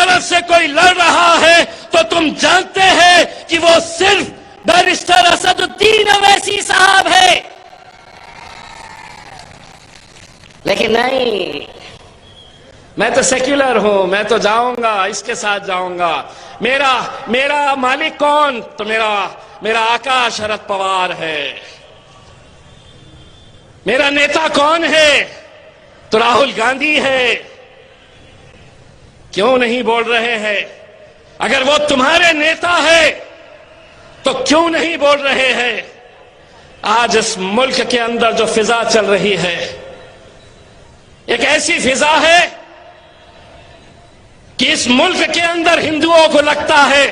طرف سے کوئی لڑ رہا ہے تو تم جانتے ہیں کہ وہ صرف بیرسٹر اسد الدین اویسی صاحب ہے. لیکن نہیں، میں تو سیکولر ہوں، میں تو جاؤں گا، اس کے ساتھ جاؤں گا. میرا مالک کون؟ تو میرا آقا شرد پوار ہے. میرا نیتا کون ہے؟ تو راہل گاندھی ہے. کیوں نہیں بول رہے ہیں؟ اگر وہ تمہارے نیتا ہے تو کیوں نہیں بول رہے ہیں؟ آج اس ملک کے اندر جو فضا چل رہی ہے، ایک ایسی فضا ہے کہ اس ملک کے اندر ہندوؤں کو لگتا ہے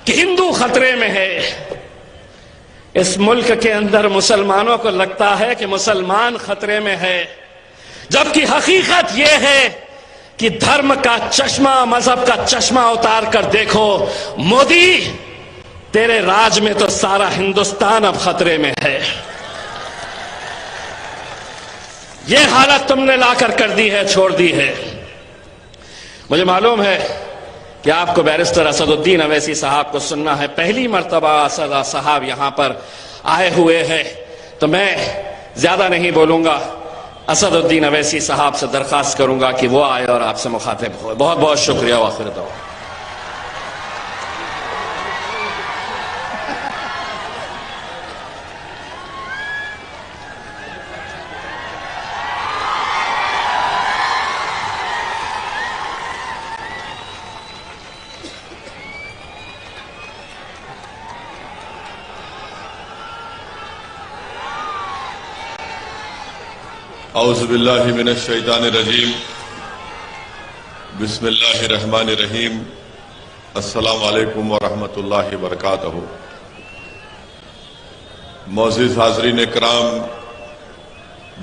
کہ ہندو خطرے میں ہے. اس ملک کے اندر مسلمانوں کو لگتا ہے کہ مسلمان خطرے میں ہے، جبکہ حقیقت یہ ہے کہ دھرم کا چشمہ، مذہب کا چشمہ اتار کر دیکھو. مودی، تیرے راج میں تو سارا ہندوستان اب خطرے میں ہے. یہ حالت تم نے لا کر دی ہے، چھوڑ دی ہے. مجھے معلوم ہے کہ آپ کو بیرسٹر اسد الدین اویسی صاحب کو سننا ہے. پہلی مرتبہ اسد صاحب یہاں پر آئے ہوئے ہیں، تو میں زیادہ نہیں بولوں گا. اسد الدین اویسی صاحب سے درخواست کروں گا کہ وہ آئے اور آپ سے مخاطب ہوئے. بہت بہت شکریہ. وآخر دعوانا اعوذ باللہ من الشیطان الرجیم. بسم اللہ الرحمن الرحیم. السلام علیکم ورحمۃ اللہ وبرکاتہ. معزز حاضرین کرام،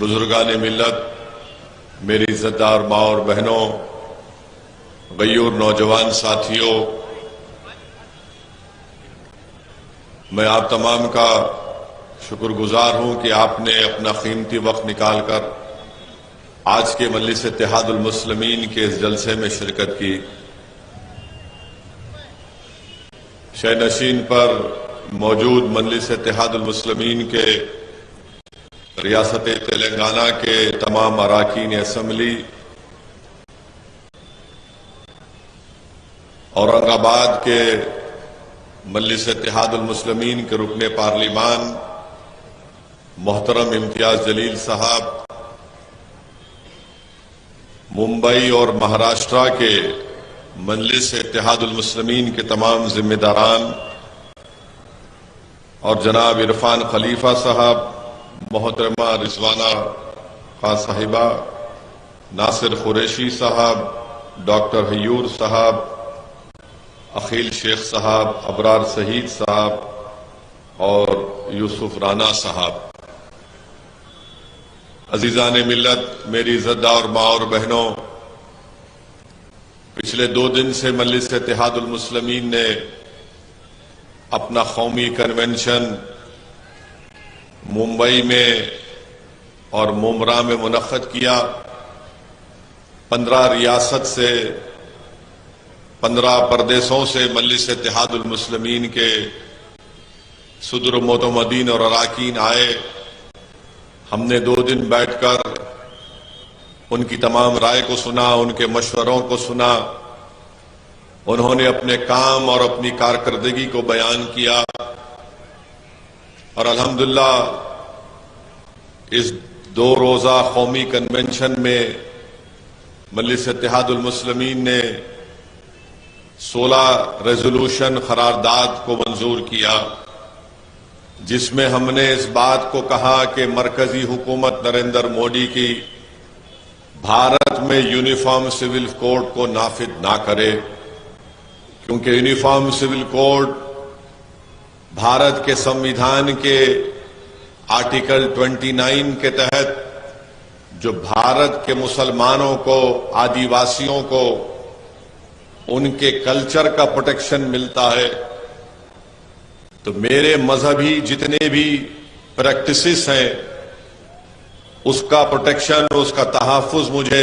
بزرگان ملت، میری عزتدار ماں اور بہنوں، غیور نوجوان ساتھیوں، میں آپ تمام کا شکر گزار ہوں کہ آپ نے اپنا قیمتی وقت نکال کر آج کے مجلس اتحاد المسلمین کے اس جلسے میں شرکت کی. شہ نشین پر موجود مجلس اتحاد المسلمین کے ریاست تلنگانہ کے تمام اراکین اسمبلی، اورنگ آباد کے مجلس اتحاد المسلمین کے رکن پارلیمان محترم امتیاز جلیل صاحب، ممبئی اور مہاراشٹرا کے مجلس اتحاد المسلمین کے تمام ذمہ داران، اور جناب عرفان خلیفہ صاحب، محترمہ رضوانہ خان صاحبہ، ناصر قریشی صاحب، ڈاکٹر حیور صاحب، عقیل شیخ صاحب، ابرار سعید صاحب اور یوسف رانا صاحب، عزیزان ملت، میری عزتدار ماں اور بہنوں، پچھلے 2 دن سے مجلس اتحاد المسلمین نے اپنا قومی کنونشن ممبئی میں اور مومرا میں منعقد کیا. 15 ریاست سے 15 پردیسوں سے مجلس اتحاد المسلمین کے صدر و معتمدین اور اراکین آئے. ہم نے 2 دن بیٹھ کر ان کی تمام رائے کو سنا، ان کے مشوروں کو سنا. انہوں نے اپنے کام اور اپنی کارکردگی کو بیان کیا، اور الحمدللہ اس 2 روزہ قومی کنونشن میں مجلس اتحاد المسلمین نے 16 ریزولوشن قرارداد کو منظور کیا، جس میں ہم نے اس بات کو کہا کہ مرکزی حکومت نریندر مودی کی بھارت میں یونیفارم سول کوڈ کو نافذ نہ کرے، کیونکہ یونیفارم سول کوڈ بھارت کے سمویدھان کے آرٹیکل 29 کے تحت جو بھارت کے مسلمانوں کو، آدیواسیوں کو ان کے کلچر کا پروٹیکشن ملتا ہے، تو میرے مذہبی جتنے بھی پریکٹسز ہیں اس کا پروٹیکشن، اس کا تحفظ مجھے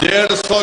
150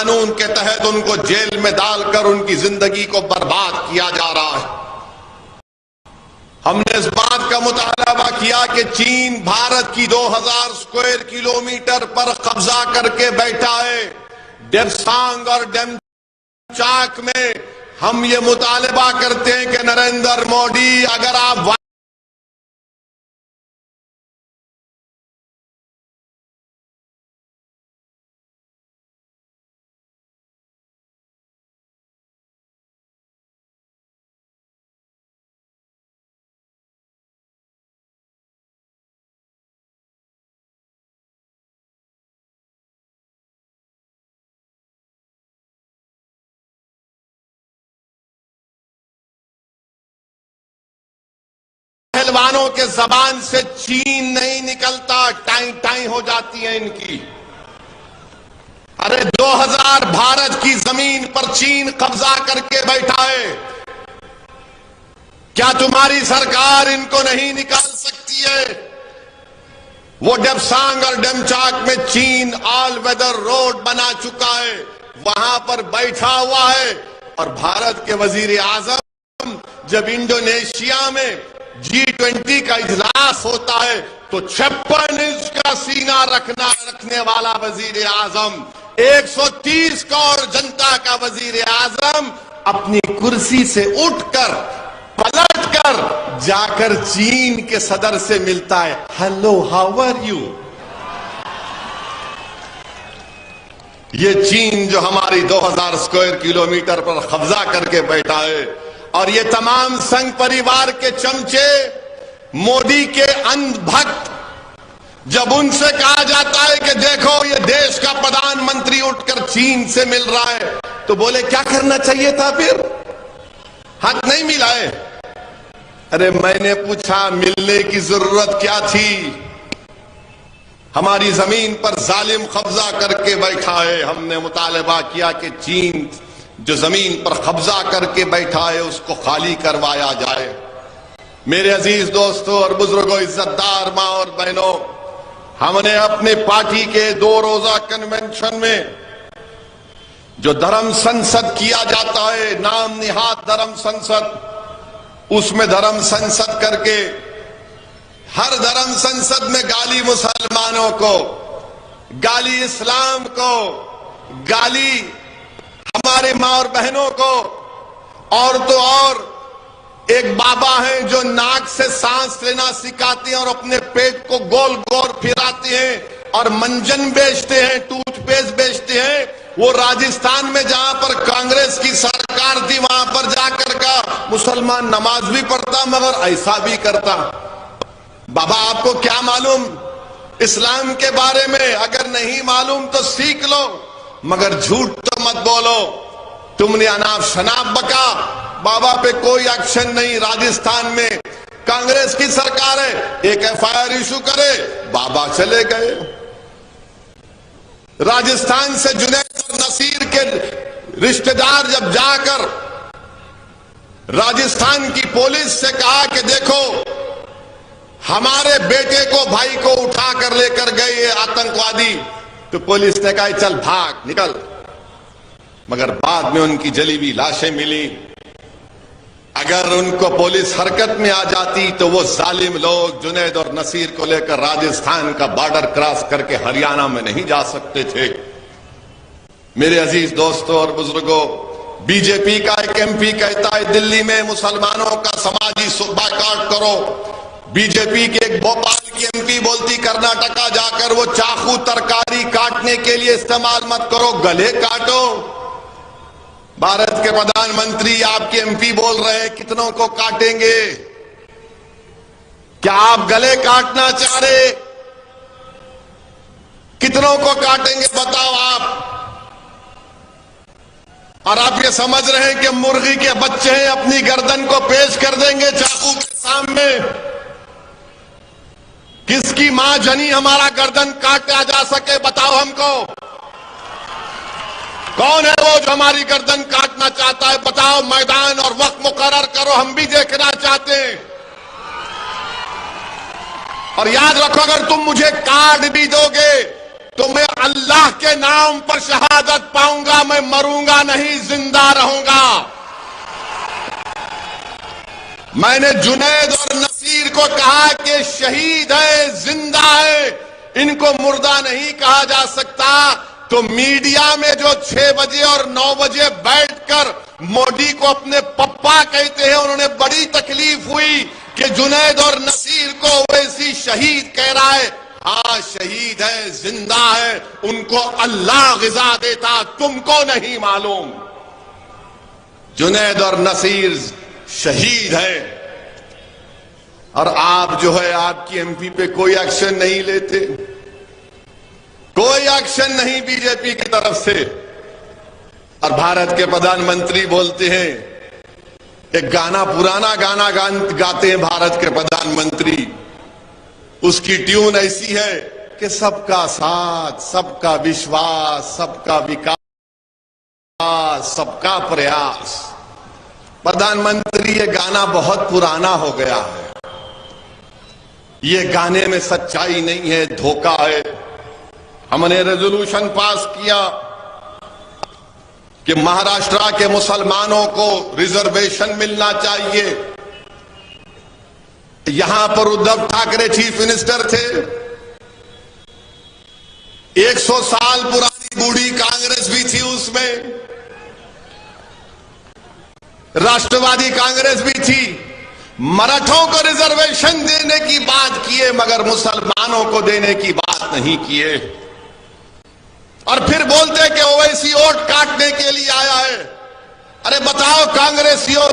قانون کے تحت ان کو جیل میں ڈال کر ان کی زندگی کو برباد کیا جا رہا ہے۔ ہم نے اس بات کا مطالبہ کیا کہ چین بھارت کی 2000 اسکوائر کلومیٹر پر قبضہ کر کے بیٹھا ہے۔ ڈیپسانگ اور ڈیمچاک میں ہم یہ مطالبہ کرتے ہیں کہ نریندر مودی، اگر آپ پہلوانوں کے زبان سے چین نہیں نکلتا، ٹائیں ٹائیں ہو جاتی ہیں ان کی۔ ارے 2000 بھارت کی زمین پر چین قبضہ کر کے بیٹھا ہے، کیا تمہاری سرکار ان کو نہیں نکال سکتی ہے؟ وہ ڈیپسانگ اور ڈیمچاک میں چین آل ویدر روڈ بنا چکا ہے، وہاں پر بیٹھا ہوا ہے، اور بھارت کے وزیر اعظم جب انڈونیشیا میں G20 کا اجلاس ہوتا ہے تو 56 انچ کا سینہ رکھنے والا وزیر اعظم، 130 کروڑ جنتا کا وزیر اعظم اپنی کرسی سے اٹھ کر پلٹ کر جا کر چین کے صدر سے ملتا ہے۔ Hello, how are you? یہ چین جو ہماری 2000 اسکوائر کلومیٹر پر قبضہ کر کے بیٹھا ہے، اور یہ تمام سنگھ پریوار کے چمچے مودی کے اندھ بھکت، جب ان سے کہا جاتا ہے کہ دیکھو یہ دیش کا پردھان منتری اٹھ کر چین سے مل رہا ہے، تو بولے کیا کرنا چاہیے تھا؟ پھر حق نہیں ملا ہے۔ ارے میں نے پوچھا ملنے کی ضرورت کیا تھی؟ ہماری زمین پر ظالم قبضہ کر کے بیٹھا ہے۔ ہم نے مطالبہ کیا کہ چین جو زمین پر قبضہ کر کے بیٹھا ہے اس کو خالی کروایا جائے۔ میرے عزیز دوستوں اور بزرگوں، عزت دار ماں اور بہنوں، ہم نے اپنے پارٹی کے 2 روزہ کنونشن میں جو دھرم سنسد کیا جاتا ہے، نام نہاد دھرم سنسد، اس میں دھرم سنسد کر کے ہر دھرم سنسد میں گالی مسلمانوں کو، گالی اسلام کو، گالی ہمارے ماں اور بہنوں کو، اور تو اور ایک بابا ہیں جو ناک سے سانس لینا سکھاتے ہیں اور اپنے پیٹ کو گول گول پھراتے ہیں اور منجن بیچتے ہیں، ٹوتھ پیسٹ بیچتے ہیں۔ وہ راجستھان میں جہاں پر کانگریس کی سرکار تھی وہاں پر جا کر کا مسلمان نماز بھی پڑھتا مگر ایسا بھی کرتا۔ بابا آپ کو کیا معلوم اسلام کے بارے میں؟ اگر نہیں معلوم تو سیکھ لو، مگر جھوٹ تو مت بولو۔ تم نے اناپ شناپ بکا، بابا پہ کوئی ایکشن نہیں۔ راجستھان میں کانگریس کی سرکار ہے، ایک FIR ایشو کرے، بابا چلے گئے۔ راجستھان سے جنید اور نصیر کے رشتہ دار جب جا کر راجستھان کی پولیس سے کہا کہ دیکھو ہمارے بیٹے کو، بھائی کو اٹھا کر لے کر گئے یہ آتنکوادی، تو پولیس نے کہا چل بھاگ نکل، مگر بعد میں ان کی جلی ہوئی لاشیں ملی۔ اگر ان کو پولیس حرکت میں آ جاتی تو وہ ظالم لوگ جنید اور نصیر کو لے کر راجستھان کا بارڈر کراس کر کے ہریانہ میں نہیں جا سکتے تھے۔ میرے عزیز دوستوں اور بزرگوں، BJP کا ایک MP کہتا ہے دلی میں مسلمانوں کا سماجی بائیکاٹ کرو۔ BJP کے ایک بھوپال کی MP بولتی کرناٹکا جا کر وہ چاقو ترکاری کاٹنے کے لیے استعمال مت کرو، گلے کاٹو۔ بھارت کے پردھان منتری آپ کے MP بول رہے ہیں کتنوں کو کاٹیں گے؟ کیا آپ گلے کاٹنا چاہ رہے؟ کتنوں کو کاٹیں گے بتاؤ آپ؟ اور آپ یہ سمجھ رہے ہیں کہ مرغی کے بچے ہیں اپنی گردن کو پیش کر دیں گے چاقو کے سامنے؟ کس کی ماں جنی ہمارا گردن کاٹا جا سکے بتاؤ ہم کو؟ کون ہے وہ جو ہماری گردن کاٹنا چاہتا ہے؟ بتاؤ، میدان اور وقت مقرر کرو، ہم بھی دیکھنا چاہتے ہیں۔ اور یاد رکھو اگر تم مجھے کاٹ بھی دو گے تو میں اللہ کے نام پر شہادت پاؤں گا، میں مروں گا نہیں، زندہ رہوں گا۔ میں نے جنید اور نصیر کو کہا کہ شہید ہے، زندہ ہے، ان کو مردہ نہیں کہا جا سکتا۔ تو میڈیا میں جو 6 بجے اور 9 بجے بیٹھ کر مودی کو اپنے پپا کہتے ہیں، انہوں نے بڑی تکلیف ہوئی کہ جنید اور نصیر کو اویسی شہید کہہ رہا ہے۔ ہاں شہید ہے، زندہ ہے، ان کو اللہ غذا دیتا، تم کو نہیں معلوم۔ جنید اور نصیر شہید ہے، اور آپ جو ہے آپ کی ایم پی پہ کوئی ایکشن نہیں لیتے، کوئی ایکشن نہیں بی جے پی کی طرف سے۔ اور بھارت کے پردھان منتری بولتے ہیں، ایک گانا، پرانا گانا گاتے ہیں بھارت کے پردھان منتری، اس کی ٹیون ایسی ہے کہ سب کا ساتھ، سب کا وشواس، سب کا وکاس، سب کا پریاس۔ پردھان منتری یہ گانا بہت پرانا ہو گیا ہے، یہ گانے میں سچائی نہیں ہے، دھوکہ ہے۔ ہم نے ریزولوشن پاس کیا کہ مہاراشٹرا کے مسلمانوں کو ریزرویشن ملنا چاہیے۔ یہاں پر ادھو ٹھاکرے چیف منسٹر تھے، 100 سال پرانی بوڑھی کانگریس بھی تھی اس میں، راشٹروادی کانگریس بھی تھی۔ مراٹھوں کو ریزرویشن دینے کی بات کیے، مگر مسلمانوں کو دینے کی بات نہیں کیے، اور پھر بولتے کہ اویسی ووٹ کاٹنے کے لیے آیا ہے۔ ارے بتاؤ کانگریسیوں،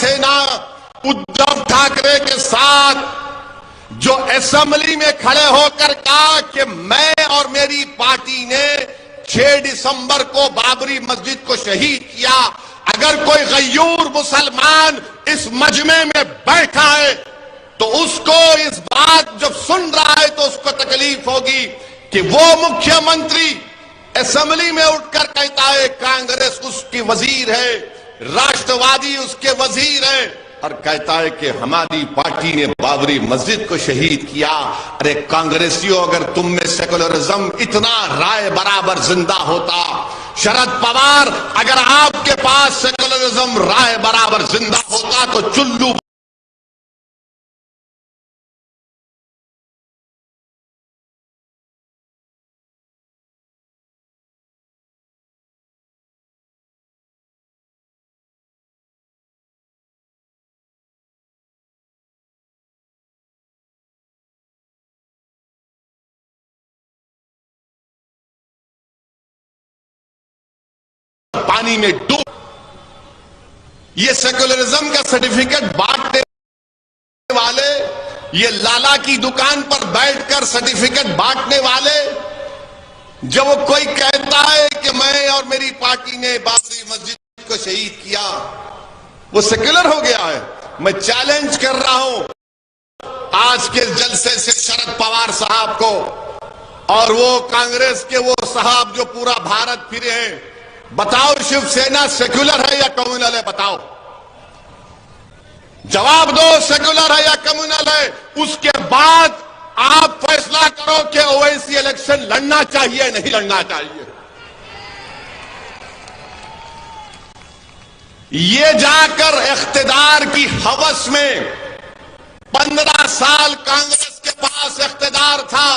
تھے نا ادھو ٹھاکرے کے ساتھ، جو اسمبلی میں کھڑے ہو کر کہا کہ میں اور میری پارٹی نے 6 دسمبر کو بابری مسجد کو شہید کیا۔ اگر کوئی غیور مسلمان اس مجمع میں بیٹھا ہے تو اس کو اس بات جب سن رہا ہے تو اس کو تکلیف ہوگی کہ وہ مکھیہ منتری اسمبلی میں اٹھ کر کہتا ہے کانگریس اس کی وزیر ہے، راشٹروادی اس کے وزیر ہے، اور کہتا ہے کہ ہماری پارٹی نے بابری مسجد کو شہید کیا۔ ارے کانگریسیوں، اگر تم میں سیکولرزم اتنا رائے برابر زندہ ہوتا، شرد پوار اگر آپ کے پاس سیکولرزم رائے برابر زندہ ہوتا تو چلو پانی میں ڈوب۔ یہ سیکولرزم کا سرٹیفکیٹ بانٹنے والے، یہ لالا کی دکان پر بیٹھ کر سرٹیفکیٹ بانٹنے والے، جب وہ کوئی کہتا ہے کہ میں اور میری پارٹی نے بابری مسجد کو شہید کیا، وہ سیکولر ہو گیا ہے۔ میں چیلنج کر رہا ہوں آج کے جلسے سے شرد پوار صاحب کو، اور وہ کانگریس کے وہ صاحب جو پورا بھارت پھرے ہیں، بتاؤ شیو سینا سیکولر ہے یا کمیونل ہے؟ بتاؤ، جواب دو، سیکولر ہے یا کمیونل ہے؟ اس کے بعد آپ فیصلہ کرو کہ اویسی الیکشن لڑنا چاہیے نہیں لڑنا چاہیے۔ یہ جا کر اقتدار کی ہوس میں 15 سال کانگریس کے پاس اقتدار تھا،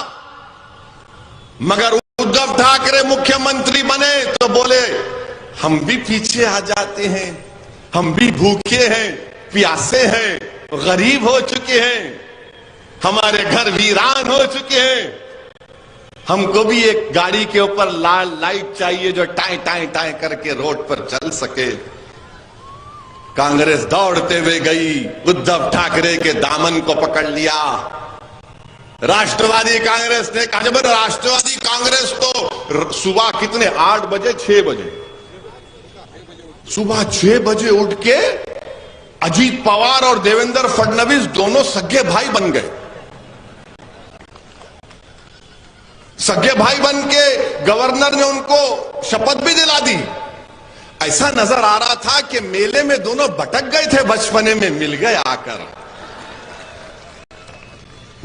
مگر ادھو ٹھاکرے مکھیہ منتری بنے تو بولے ہم بھی پیچھے آ جاتے ہیں، ہم بھی بھوکے ہیں، پیاسے ہیں، غریب ہو چکے ہیں، ہمارے گھر ویران ہو چکے ہیں، ہم کو بھی ایک گاڑی کے اوپر لال لائٹ چاہیے جو ٹائیں ٹائیں ٹائیں کر کے روڈ پر چل سکے۔ کانگریس دوڑتے ہوئے گئی، ادھو ٹھاکرے کے دامن کو پکڑ لیا۔ راشٹروادی کانگریس نے کہا، جب راشٹروادی کانگریس تو صبح کتنے 8 بجے 6 بجے صبح 6 بجے اٹھ کے اجیت پوار اور دیویندر فڈنویس دونوں سگے بھائی بن گئے۔ سگے بھائی بن کے گورنر نے ان کو شپت بھی دلا دی۔ ایسا نظر آ رہا تھا کہ میلے میں دونوں بھٹک گئے تھے، بچپنے میں مل گئے آ کر۔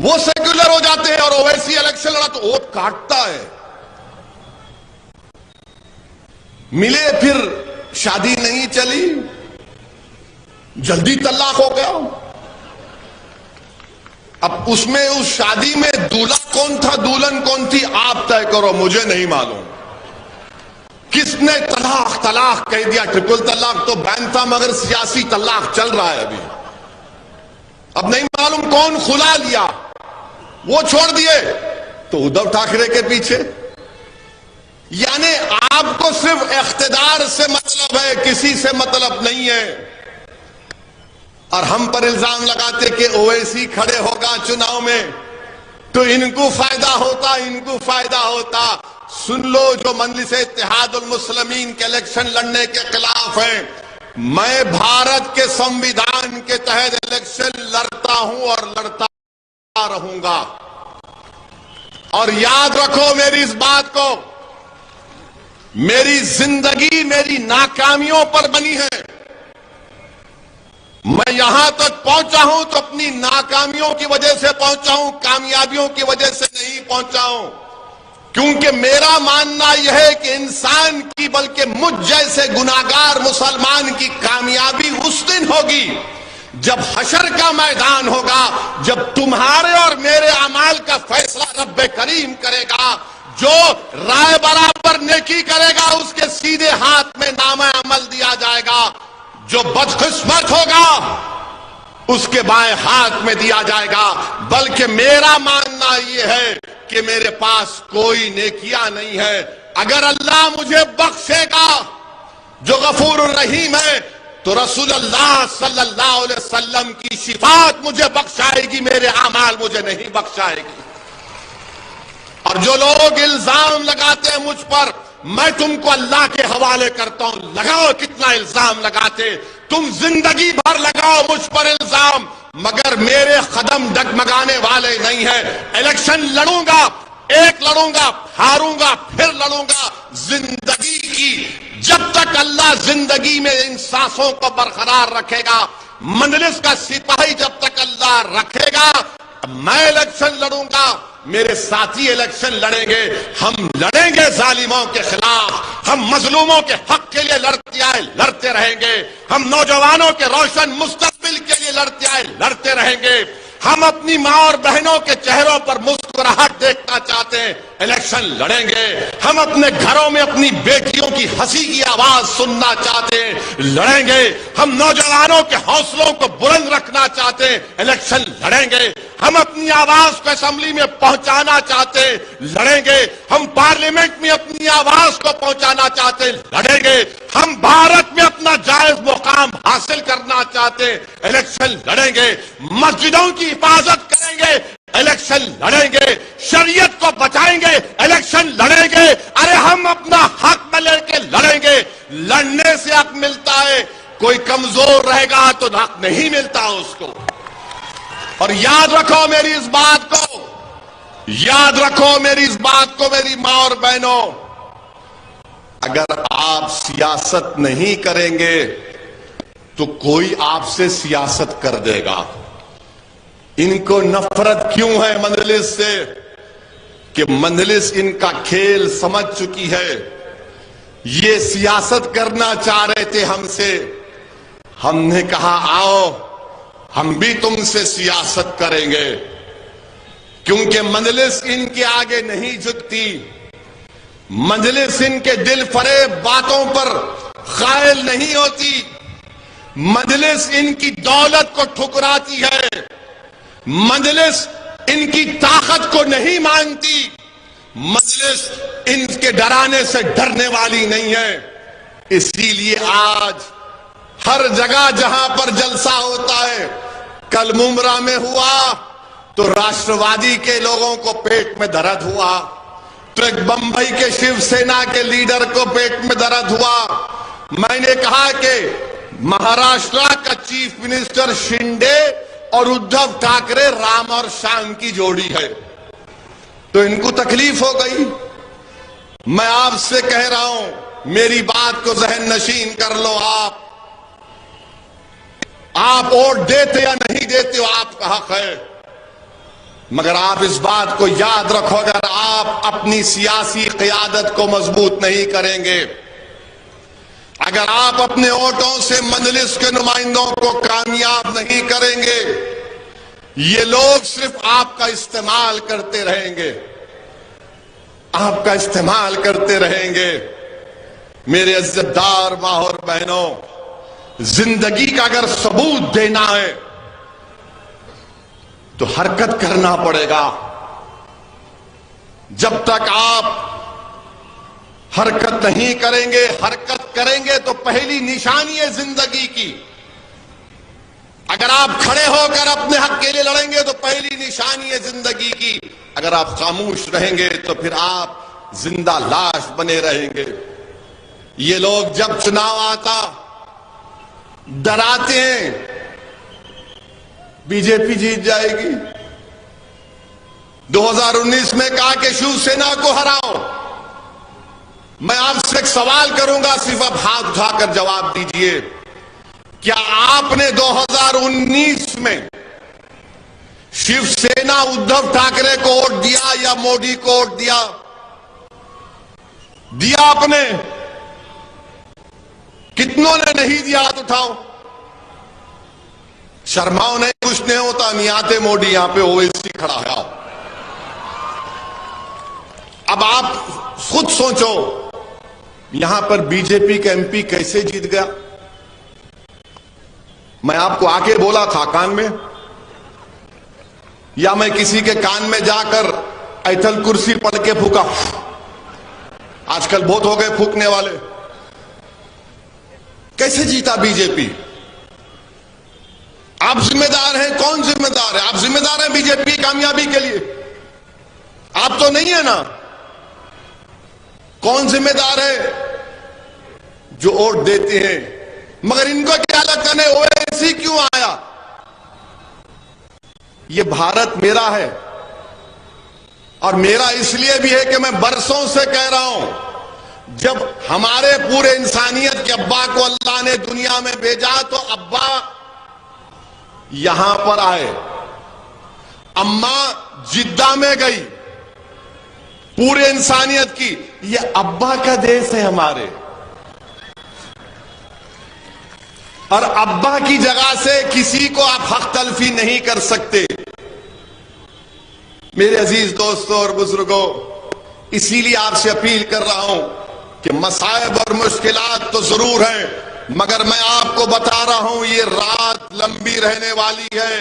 وہ سیکولر ہو جاتے ہیں اور اویسی الیکشن لڑا تو ووٹ کاٹتا ہے. ملے پھر شادی نہیں چلی, جلدی طلاق ہو گیا. اب اس میں اس شادی میں دولہا کون تھا دلہن کون تھی آپ طے کرو, مجھے نہیں معلوم. کس نے طلاق کہہ دیا؟ ٹرپل طلاق تو بین تھا مگر سیاسی طلاق چل رہا ہے ابھی. اب نہیں معلوم کون کھلا لیا, وہ چھوڑ دیے تو ادھو ٹھاکرے کے پیچھے. یعنی آپ کو صرف اقتدار سے مطلب ہے, کسی سے مطلب نہیں ہے. اور ہم پر الزام لگاتے کہ اویسی کھڑے ہوگا چناؤ میں تو ان کو فائدہ ہوتا, ان کو فائدہ ہوتا. سن لو جو مجلس اتحاد المسلمین کے الیکشن لڑنے کے خلاف ہیں, میں بھارت کے سمویدھان کے تحت الیکشن لڑتا ہوں اور لڑتا رہوں گا. اور یاد رکھو میری اس بات کو, میری زندگی میری ناکامیوں پر بنی ہے. میں یہاں تک پہنچا ہوں تو اپنی ناکامیوں کی وجہ سے پہنچا ہوں, کامیابیوں کی وجہ سے نہیں پہنچا ہوں. کیونکہ میرا ماننا یہ ہے کہ انسان کی بلکہ مجھ جیسے گناہگار مسلمان کی کامیابی اس دن ہوگی جب حشر کا میدان ہوگا, جب تمہارے اور میرے اعمال کا فیصلہ رب کریم کرے گا. جو رائے برابر نیکی کرے گا اس کے سیدھے ہاتھ میں نامہ عمل دیا جائے گا, جو بدقسمت ہوگا اس کے بائیں ہاتھ میں دیا جائے گا. بلکہ میرا ماننا یہ ہے کہ میرے پاس کوئی نیکیاں نہیں ہے. اگر اللہ مجھے بخشے گا جو غفور الرحیم ہے تو رسول اللہ صلی اللہ علیہ وسلم کی شفاعت مجھے بخشائے گی, میرے اعمال مجھے نہیں بخشائے گی. اور جو لوگ الزام لگاتے ہیں مجھ پر, میں تم کو اللہ کے حوالے کرتا ہوں, لگاؤ کتنا الزام لگاتے, تم زندگی بھر لگاؤ مجھ پر الزام, مگر میرے قدم ڈگمگانے والے نہیں ہیں. الیکشن لڑوں گا, ایک لڑوں گا, ہاروں گا, پھر لڑوں گا. زندگی کی جب تک اللہ زندگی میں ان سانسوں کو برقرار رکھے گا, مجلس کا سپاہی جب تک اللہ رکھے گا, میں الیکشن لڑوں گا, میرے ساتھی الیکشن لڑیں گے. ہم لڑیں گے ظالموں کے خلاف, ہم مظلوموں کے حق کے لیے لڑتے رہیں گے, ہم نوجوانوں کے روشن مستقبل کے لیے لڑتے رہیں گے. ہم اپنی ماں اور بہنوں کے چہروں پر مسکراہٹ دیکھنا چاہتے ہیں, الیکشن لڑیں گے. ہم اپنے گھروں میں اپنی بیٹیوں کی ہنسی کی آواز سننا چاہتے ہیں, لڑیں گے. ہم نوجوانوں کے حوصلوں کو بلند رکھنا چاہتے ہیں, الیکشن لڑیں گے. ہم اپنی آواز کو اسمبلی میں پہنچانا چاہتے ہیں, لڑیں گے. ہم پارلیمنٹ میں اپنی آواز کو پہنچانا چاہتے ہیں, لڑیں گے. ہم بھارت میں اپنا جائز مقام حاصل کرنا چاہتے ہیں, الیکشن لڑیں گے. مسجدوں کی حفاظت کریں گے, الیکشن لڑیں گے. شریعت کو بچائیں گے, الیکشن لڑیں گے. ارے ہم اپنا حق میں لے کے لڑیں گے. لڑنے سے حق ملتا ہے, کوئی کمزور رہے گا تو حق نہیں ملتا اس کو. اور یاد رکھو میری اس بات کو, یاد رکھو میری اس بات کو میری ماں اور بہنوں, اگر آپ سیاست نہیں کریں گے تو کوئی آپ سے سیاست کر دے گا. ان کو نفرت کیوں ہے مجلس سے؟ کہ مجلس ان کا کھیل سمجھ چکی ہے. یہ سیاست کرنا چاہ رہے تھے ہم سے, ہم نے کہا آؤ ہم بھی تم سے سیاست کریں گے, کیونکہ مجلس ان کے آگے نہیں جھکتی. مجلس ان کے دل فریب باتوں پر قائل نہیں ہوتی. مجلس ان کی دولت کو ٹھکراتی ہے. مجلس ان کی طاقت کو نہیں مانتی. مجلس ان کے ڈرانے سے ڈرنے والی نہیں ہے. اسی لیے آج ہر جگہ جہاں پر جلسہ ہوتا ہے, کل ممبرا میں ہوا تو راشٹروادی کے لوگوں کو پیٹ میں درد ہوا, تو ایک بمبئی کے شیو سینا کے لیڈر کو پیٹ میں درد ہوا. میں نے کہا کہ مہاراشٹر کا چیف منسٹر شنڈے اور ادھو ٹھاکرے رام اور شام کی جوڑی ہے, تو ان کو تکلیف ہو گئی. میں آپ سے کہہ رہا ہوں, میری بات کو ذہن نشین کر لو. آپ ووٹ دیتے یا نہیں دیتے ہو آپ کا حق ہے, مگر آپ اس بات کو یاد رکھو، اگر آپ اپنی سیاسی قیادت کو مضبوط نہیں کریں گے، اگر آپ اپنے ووٹوں سے مجلس کے نمائندوں کو کامیاب نہیں کریں گے، یہ لوگ صرف آپ کا استعمال کرتے رہیں گے، آپ کا استعمال کرتے رہیں گے۔ میرے عزت دار ماں اور بہنوں، زندگی کا اگر ثبوت دینا ہے تو حرکت کرنا پڑے گا۔ جب تک آپ حرکت نہیں کریں گے، حرکت کریں گے تو پہلی نشانی ہے زندگی کی۔ اگر آپ کھڑے ہو کر اپنے حق کے لیے لڑیں گے تو پہلی نشانی ہے زندگی کی۔ اگر آپ خاموش رہیں گے تو پھر آپ زندہ لاش بنے رہیں گے۔ یہ لوگ جب چناؤ آتا ڈراتے ہیں بی جے پی جیت جائے گی۔ 2019 میں کہا کہ شیو سینا کو ہراؤ۔ میں آپ سے ایک سوال کروں گا، صرف آپ ہاتھ اٹھا کر جواب دیجئے، کیا آپ نے 2019 میں شیو سینا ادھو ٹھاکرے کو ووٹ دیا یا مودی کو ووٹ دیا؟ دیا آپ نے؟ کتنوں نے نہیں دیا؟ ہاتھ اٹھاؤ۔ شرماؤ نہیں، کچھ نہیں ہوتا، نہیں آتے مودی یہاں پہ اویسی کھڑا ہے۔ اب آپ خود سوچو، یہاں پر بی جے پی کا ایم پی کیسے جیت گیا؟ میں آپ کو آ کے بولا تھا کان میں، یا میں کسی کے کان میں جا کر ایتھل کرسی پڑھ کے پھونکا؟ آج کل بہت ہو گئے پھونکنے والے۔ کیسے جیتا بی جے پی؟ آپ ذمہ دار ہیں؟ کون ذمہ دار ہے؟ آپ ذمہ دار ہیں بی جے پی کامیابی کے لیے؟ آپ تو نہیں ہے نا۔ کون ذمہ دار ہے؟ جو ووٹ دیتے ہیں۔ مگر ان کو کیا لگتا ہے اویسی کیوں آیا؟ یہ بھارت میرا ہے، اور میرا اس لیے بھی ہے کہ میں برسوں سے کہہ رہا ہوں، جب ہمارے پورے انسانیت کے ابا کو اللہ نے دنیا میں بھیجا تو ابا یہاں پر آئے، اماں جدہ میں گئی، پورے انسانیت کی یہ ابا کا دیش ہے ہمارے، اور ابا کی جگہ سے کسی کو آپ حق تلفی نہیں کر سکتے۔ میرے عزیز دوستوں اور بزرگوں، اسی لیے آپ سے اپیل کر رہا ہوں کہ مصائب اور مشکلات تو ضرور ہیں، مگر میں آپ کو بتا رہا ہوں یہ رات لمبی رہنے والی ہے،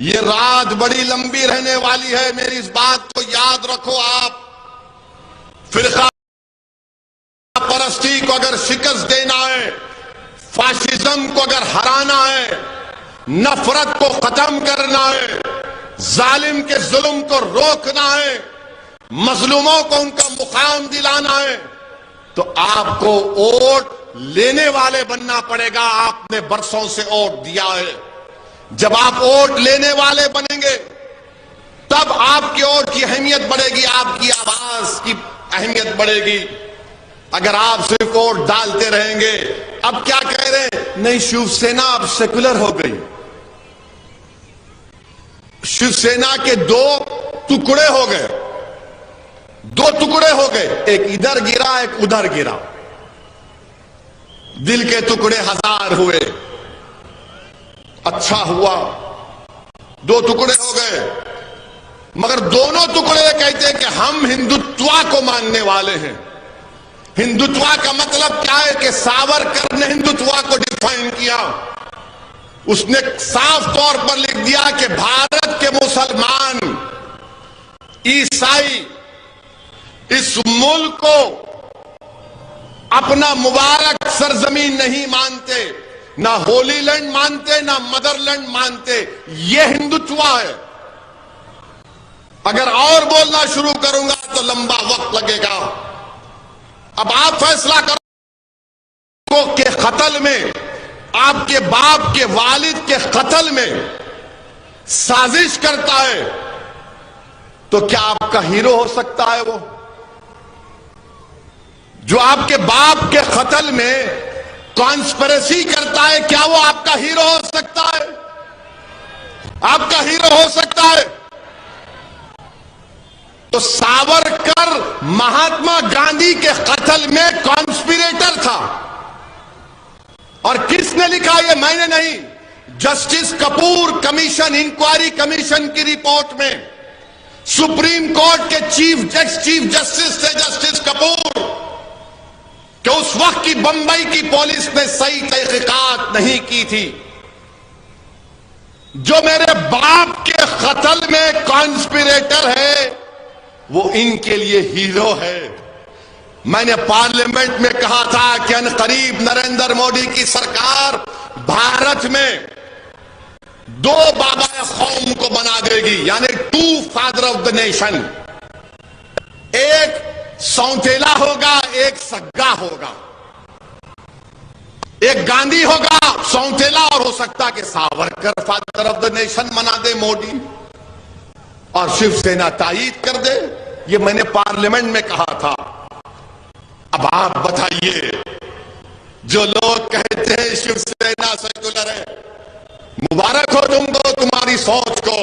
یہ رات بڑی لمبی رہنے والی ہے۔ میری اس بات کو یاد رکھو، آپ فرقہ پرستی کو اگر شکست دینا ہے، فاشزم کو اگر ہرانا ہے، نفرت کو ختم کرنا ہے، ظالم کے ظلم کو روکنا ہے، مظلوموں کو ان کا مقام دلانا ہے، تو آپ کو ووٹ لینے والے بننا پڑے گا۔ آپ نے برسوں سے ووٹ دیا ہے، جب آپ ووٹ لینے والے بنیں گے تب آپ کے ووٹ کی اہمیت بڑھے گی، آپ کی آواز کی اہمیت بڑھے گی۔ اگر آپ صرف ووٹ ڈالتے رہیں گے، اب کیا کہہ رہے ہیں؟ نہیں، شیو سینا اب سیکولر ہو گئی، شیو سینا کے دو ٹکڑے ہو گئے، دو ٹکڑے ہو گئے، ایک ادھر گرا ایک ادھر گرا، دل کے ٹکڑے ہزار ہوئے، اچھا ہوا، دو ٹکڑے ہو گئے، مگر دونوں ٹکڑے کہتے ہیں کہ ہم ہندوتوا کو ماننے والے ہیں۔ ہندوتوا کا مطلب کیا ہے کہ ساورکر نے ہندوتوا کو ڈیفائن کیا، اس نے صاف طور پر لکھ دیا کہ بھارت کے مسلمان، عیسائی اس ملک کو اپنا مبارک سرزمین نہیں مانتے، نہ ہولی لینڈ مانتے، نہ مدر لینڈ مانتے، یہ ہندوتوا ہے۔ اگر اور بولنا شروع کروں گا تو لمبا وقت لگے گا۔ اب آپ فیصلہ کرو کہ قتل میں، آپ کے باپ کے والد کے قتل میں سازش کرتا ہے تو کیا آپ کا ہیرو ہو سکتا ہے؟ وہ جو آپ کے باپ کے قتل میں کانسپریسی کرتا ہے، کیا وہ آپ کا ہیرو ہو سکتا ہے؟ آپ کا ہیرو ہو سکتا ہے. تو ساورکر مہاتما گاندھی کے قتل میں کانسپیریٹر تھا. اور کس نے لکھا؟ یہ میں نے نہیں. Justice Kapoor commission, inquiry commission کی رپورٹ میں سپریم کورٹ کے چیف جسٹس تھے جسٹس کپور، کہ اس وقت کی بمبئی کی پولیس نے صحیح تحقیقات نہیں کی تھی. جو میرے باپ کے قتل میں کانسپیریٹر ہے وہ ان کے لیے ہیرو ہے. میں نے پارلیمنٹ میں کہا تھا کہ عنقریب نریندر مودی کی سرکار بھارت میں 2 بابا قوم کو بنا دے گی، یعنی 2 فادر آف دا نیشن. ایک سونتیلا ہوگا، ایک سگا ہوگا. ایک گاندھی ہوگا، سونتیلا، اور ہو سکتا کہ Savarkar father of the nation بنا دے مودی، اور شیو سینا تائید کر دے. یہ میں نے پارلیمنٹ میں کہا تھا. اب آپ بتائیے، جو لوگ کہتے ہیں شیو سینا سیکولر ہے، مبارک ہو تم کو، تمہاری سوچ کو،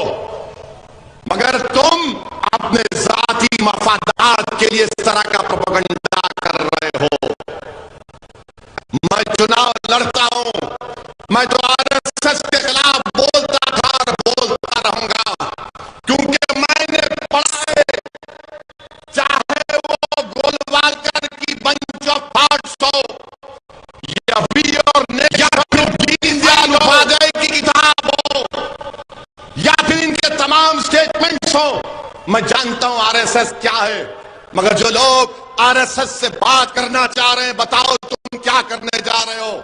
مگر تم اپنے ذاتی مفادات کے لیے اس طرح کا پروپیگنڈا کر رہے ہو. میں چناؤ لڑتا ہوں، میں تو RSS کے خلاف بولتا تھا اور بولتا رہوں گا، کیونکہ میں نے پڑھا ہے، چاہے وہ گولوالکر کی بنچ آف تھاٹس ہو، یا وی اور دین دیال اپادھیائے کی کتاب ہو، یا پھر ان کے تمام سٹیٹمنٹس ہو. میں جانتا ہوں RSS کیا ہے، مگر جو لوگ RSS سے بات کرنا چاہ رہے ہیں، بتاؤ تم کیا کرنے جا رہے ہو.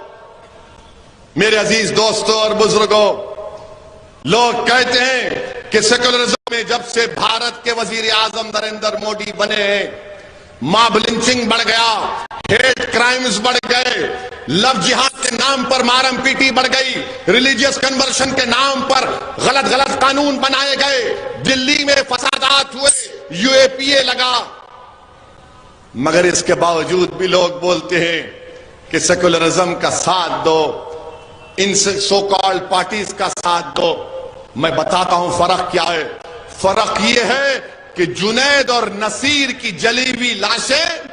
میرے عزیز دوستوں اور بزرگوں، لوگ کہتے ہیں کہ سیکولرزم میں جب سے بھارت کے وزیر اعظم نریندر مودی بنے ہیں، ماب لنچنگ بڑھ گیا، ہیٹ کرائمز بڑھ گئے، لو جہاد کے نام پر مارم پیٹی بڑھ گئی، ریلیجیس کنورشن کے نام پر غلط قانون بنائے گئے، دلی میں فسادات ہوئے، UAPA لگا. مگر اس کے باوجود بھی لوگ بولتے ہیں کہ سیکولرزم کا ساتھ دو، ان سو کالڈ پارٹیز کا ساتھ دو. میں بتاتا ہوں فرق کیا ہے. فرق یہ ہے کہ جنید اور نصیر کی جلی ہوئی لاشیں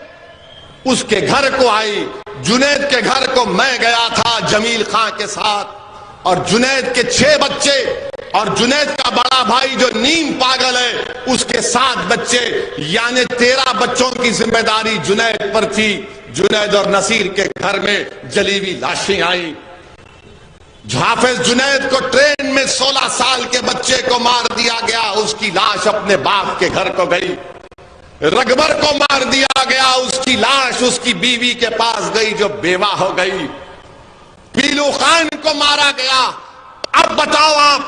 اس کے گھر کو آئی. جنید کے گھر کو میں گیا تھا جمیل خان کے ساتھ، اور جنید کے 6 بچے اور جنید کا بڑا بھائی جو نیم پاگل ہے اس کے 7 بچے، یعنی 13 بچوں کی ذمہ داری جنید پر تھی. جنید اور نصیر کے گھر میں جلی ہوئی لاشیں آئیں. حافظ جنید کو ٹرین میں 16 سال کے بچے کو مار دیا گیا، اس کی لاش اپنے باپ کے گھر کو گئی. رگبر کو مار دیا گیا، اس کی لاش اس کی بیوی کے پاس گئی جو بیوہ ہو گئی. پیلو خان کو مارا گیا. اب بتاؤ آپ،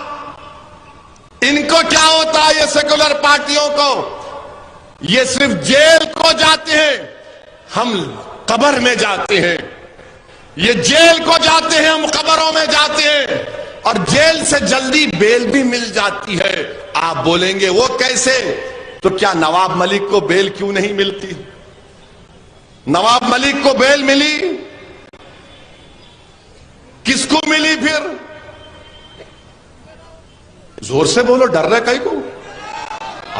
ان کو کیا ہوتا ہے؟ یہ سیکولر پارٹیوں کو یہ صرف جیل کو جاتے ہیں، ہم قبر میں جاتے ہیں. یہ جیل کو جاتے ہیں، ہم قبروں میں جاتے ہیں، اور جیل سے جلدی بیل بھی مل جاتی ہے. آپ بولیں گے وہ کیسے؟ تو کیا نواب ملک کو بیل کیوں نہیں ملتی؟ نواب ملک کو بیل ملی، کس کو ملی پھر؟ زور سے بولو، ڈر رہے کہیں کو؟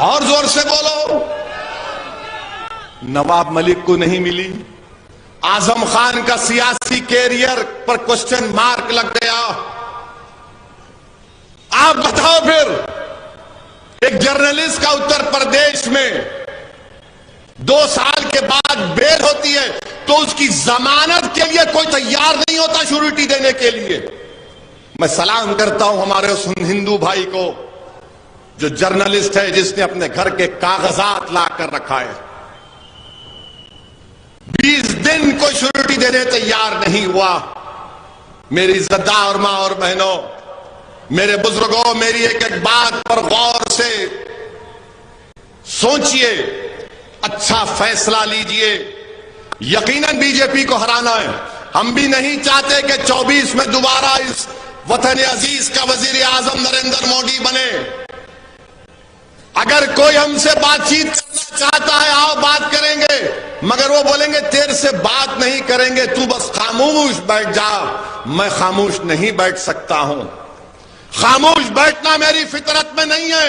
اور زور سے بولو. نواب ملک کو نہیں ملی. اعظم خان کا سیاسی کیریئر پر کوسچن مارک لگ گیا. آپ بتاؤ پھر، ایک جرنلسٹ کا اتر پردیش میں 2 سال کے بعد بیل ہوتی ہے تو اس کی ضمانت کے لیے کوئی تیار نہیں ہوتا شیورٹی دینے کے لیے. میں سلام کرتا ہوں ہمارے اس ہندو بھائی کو جو جرنلسٹ ہے، جس نے اپنے گھر کے کاغذات لا کر رکھا ہے. 20 دن کو شیورٹی دینے تیار نہیں ہوا. میری عزتدار اور ماں اور بہنوں، میرے بزرگوں، میری ایک ایک بات پر غور سے سوچئے، اچھا فیصلہ لیجئے. یقیناً بی جے پی کو ہرانا ہے. ہم بھی نہیں چاہتے کہ 24 میں دوبارہ اس وطن عزیز کا وزیر اعظم نریندر مودی بنے. اگر کوئی ہم سے بات چیت کرنا چاہتا ہے، آؤ بات کریں گے، مگر وہ بولیں گے تیرے سے بات نہیں کریں گے، تو بس خاموش بیٹھ جا. میں خاموش نہیں بیٹھ سکتا ہوں. خاموش بیٹھنا میری فطرت میں نہیں ہے.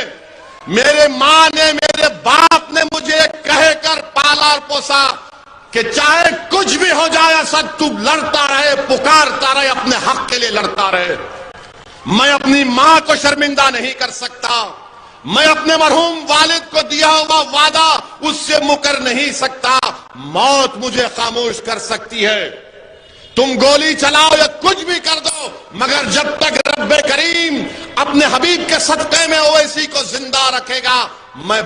میرے ماں نے، میرے باپ نے مجھے کہہ کر پالا اور پوسا کہ چاہے کچھ بھی ہو جائے اسد، تو لڑتا رہے، پکارتا رہے، اپنے حق کے لیے لڑتا رہے. میں اپنی ماں کو شرمندہ نہیں کر سکتا. میں اپنے مرحوم والد کو دیا ہوا وعدہ اس سے مکر نہیں سکتا. موت مجھے خاموش کر سکتی ہے. تم گولی چلاؤ یا کچھ بھی کر دو، مگر جب تک رب کریم اپنے حبیب کے صدقے میں اویسی کو زندہ رکھے گا، میں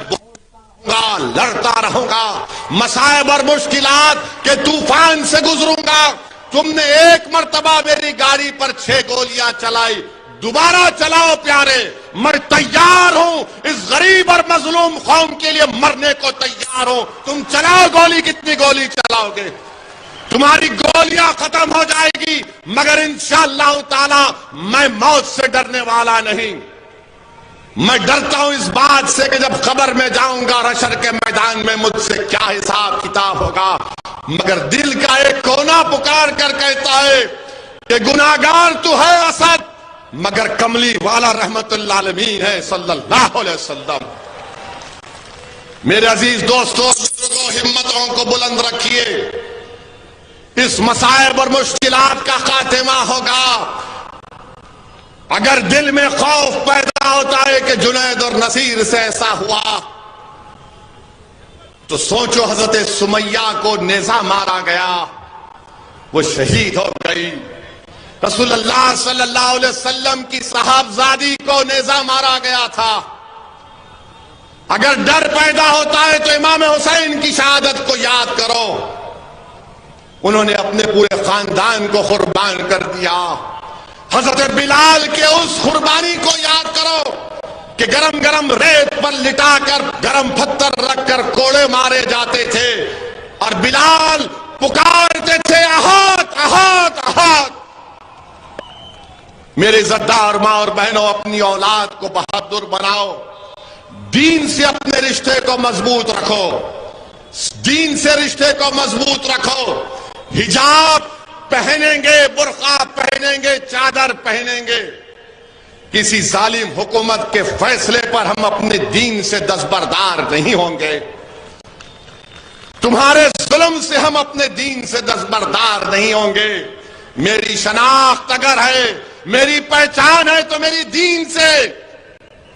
لڑتا رہوں گا. مصائب اور مشکلات کے طوفان سے گزروں گا. تم نے ایک مرتبہ میری گاڑی پر 6 گولیاں چلائی، دوبارہ چلاؤ پیارے. میں تیار ہوں، اس غریب اور مظلوم قوم کے لیے مرنے کو تیار ہوں. تم چلاؤ گولی، کتنی گولی چلاؤ گے؟ تمہاری گولیاں ختم ہو جائے گی، مگر انشاءاللہ تعالی میں موت سے ڈرنے والا نہیں. میں ڈرتا ہوں اس بات سے کہ جب قبر میں جاؤں گا، حشر کے میدان میں مجھ سے کیا حساب کتاب ہوگا. مگر دل کا ایک کونا پکار کر کہتا ہے کہ گناہگار تو ہے اسد، مگر کملی والا رحمت اللہ عالمین ہے صلی اللہ علیہ وسلم. میرے عزیز دوستو، بزرگوں، ہمتوں کو بلند رکھیے. اس مصائب اور مشکلات کا خاتمہ ہوگا. اگر دل میں خوف پیدا ہوتا ہے کہ جنید اور نصیر سے ایسا ہوا، تو سوچو حضرت سمیہ کو نیزہ مارا گیا، وہ شہید ہو گئی. رسول اللہ صلی اللہ علیہ وسلم کی صاحبزادی کو نیزہ مارا گیا تھا. اگر ڈر پیدا ہوتا ہے تو امام حسین کی شہادت کو یاد کرو. انہوں نے اپنے پورے خاندان کو قربان کر دیا. حضرت بلال کے اس قربانی کو یاد کرو کہ گرم گرم ریت پر لٹا کر، گرم پتھر رکھ کر کوڑے مارے جاتے تھے، اور بلال پکارتے تھے احد احد احد. میرے عزتدار ماں اور بہنوں، اپنی اولاد کو بہادر بناؤ. دین سے اپنے رشتے کو مضبوط رکھو. دین سے رشتے کو مضبوط رکھو. حجاب پہنیں گے، برقع پہنیں گے، چادر پہنیں گے. کسی ظالم حکومت کے فیصلے پر ہم اپنے دین سے دستبردار نہیں ہوں گے. تمہارے ظلم سے ہم اپنے دین سے دستبردار نہیں ہوں گے. میری شناخت اگر ہے، میری پہچان ہے، تو میری دین سے.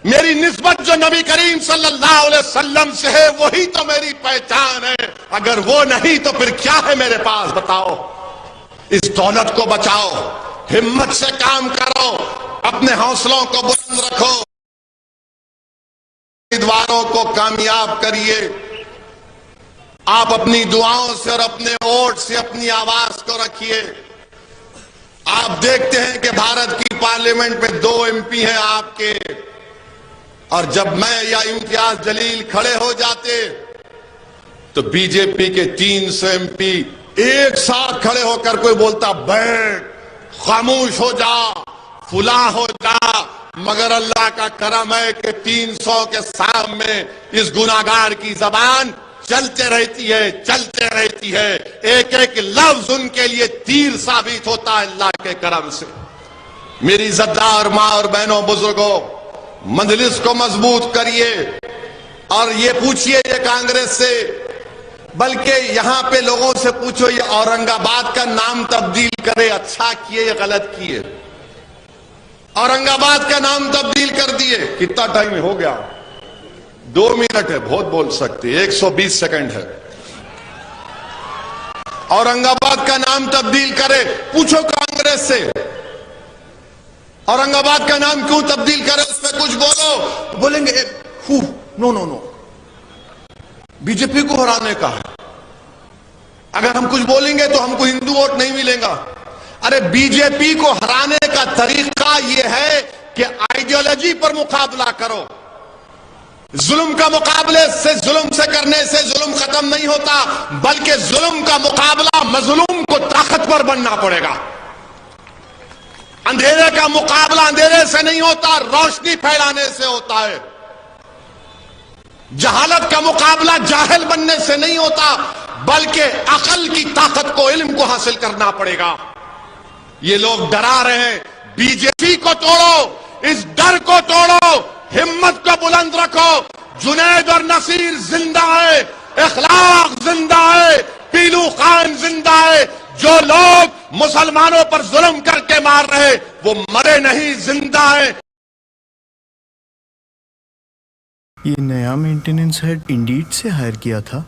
میری نسبت جو نبی کریم صلی اللہ علیہ وسلم سے ہے، وہی تو میری پہچان ہے. اگر وہ نہیں تو پھر کیا ہے میرے پاس؟ بتاؤ. اس دولت کو بچاؤ، ہمت سے کام کرو، اپنے حوصلوں کو بلند رکھو، امیدواروں کو کامیاب کریے. آپ اپنی دعاؤں سے اور اپنے ووٹ سے اپنی آواز کو رکھیے. آپ دیکھتے ہیں کہ بھارت کی پارلیمنٹ میں 2 MP ہیں آپ کے، اور جب میں یا امتیاز جلیل کھڑے ہو جاتے تو بی جے پی کے 300 MP ایک ساتھ کھڑے ہو کر کوئی بولتا بیٹھ، خاموش ہو جا، فلاں ہو جا. مگر اللہ کا کرم ہے کہ 300 کے سامنے اس گناہگار کی زبان چلتے رہتی ہے، چلتے رہتی ہے. ایک ایک لفظ ان کے لیے تیر ثابت ہوتا ہے اللہ کے کرم سے. میری عزتدار ماں اور بہنوں، بزرگوں، مجلس کو مضبوط کریے. اور یہ پوچھئے یہ کانگریس سے، بلکہ یہاں پہ لوگوں سے پوچھو یہ اورنگ آباد کا نام تبدیل کرے، اچھا کیے یا غلط کیے؟ اورنگ آباد کا نام تبدیل کر دیے. کتنا ٹائم ہو گیا؟ 2 منٹ ہے، بہت بول سکتے، 120 سیکنڈ ہے. اورنگ آباد کا نام تبدیل کرے. پوچھو کانگریس سے اورنگ آباد کا نام کیوں تبدیل کرے، اس پہ کچھ بولو. بولیں گے نو نو نو، بی جے پی کو ہرانے کا ہے. اگر ہم کچھ بولیں گے تو ہم کو ہندو ووٹ نہیں ملے گا. ارے بی جے پی کو ہرانے کا طریقہ یہ ہے کہ آئیڈیالوجی پر مقابلہ کرو. ظلم کا مقابلے سے، ظلم سے کرنے سے ظلم ختم نہیں ہوتا، بلکہ ظلم کا مقابلہ مظلوم کو طاقتور بننا پڑے گا. اندھیرے کا مقابلہ اندھیرے سے نہیں ہوتا، روشنی پھیلانے سے ہوتا ہے. جہالت کا مقابلہ جاہل بننے سے نہیں ہوتا، بلکہ عقل کی طاقت کو، علم کو حاصل کرنا پڑے گا. یہ لوگ ڈرا رہے ہیں بی جے پی کو توڑو، اس ڈر کو توڑو، ہمت کو بلند رکھو. جنید اور نصیر زندہ ہے، اخلاق زندہ ہے، پیلو خان زندہ ہے. جو لوگ مسلمانوں پر ظلم کر کے مار رہے وہ مرے نہیں، زندہ ہے. یہ نیا مینٹیننس ہیڈ انڈیڈ سے ہائر کیا تھا.